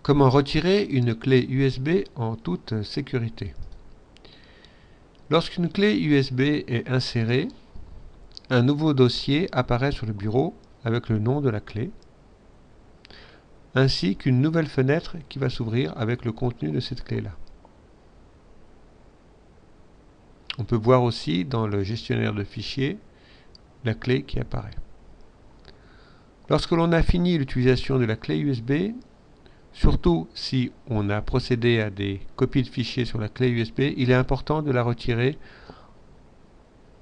Comment retirer une clé USB en toute sécurité? Lorsqu'une clé USB est insérée, un nouveau dossier apparaît sur le bureau avec le nom de la clé, ainsi qu'une nouvelle fenêtre qui va s'ouvrir avec le contenu de cette clé-là. On peut voir aussi dans le gestionnaire de fichiers la clé qui apparaît. Lorsque l'on a fini l'utilisation de la clé USB, surtout si on a procédé à des copies de fichiers sur la clé USB, il est important de la retirer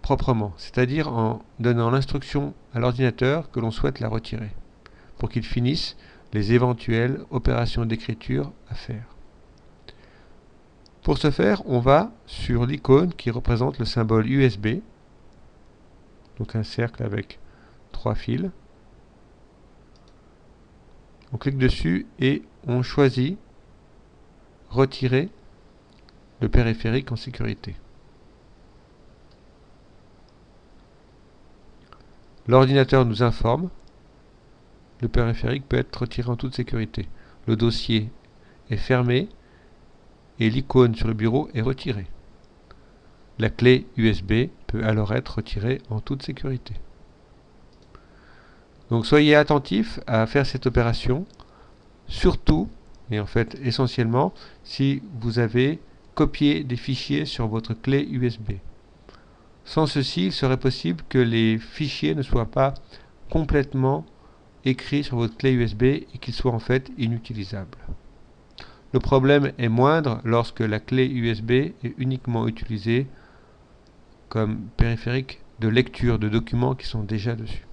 proprement, c'est-à-dire en donnant l'instruction à l'ordinateur que l'on souhaite la retirer, pour qu'il finisse les éventuelles opérations d'écriture à faire. Pour ce faire, on va sur l'icône qui représente le symbole USB, donc un cercle avec 3 fils. On clique dessus et on choisit retirer le périphérique en sécurité. L'ordinateur nous informe, le périphérique peut être retiré en toute sécurité. Le dossier est fermé et l'icône sur le bureau est retirée. La clé USB peut alors être retirée en toute sécurité. Donc soyez attentifs à faire cette opération, surtout, et en fait essentiellement, si vous avez copié des fichiers sur votre clé USB. Sans ceci, il serait possible que les fichiers ne soient pas complètement écrits sur votre clé USB et qu'ils soient en fait inutilisables. Le problème est moindre lorsque la clé USB est uniquement utilisée comme périphérique de lecture de documents qui sont déjà dessus.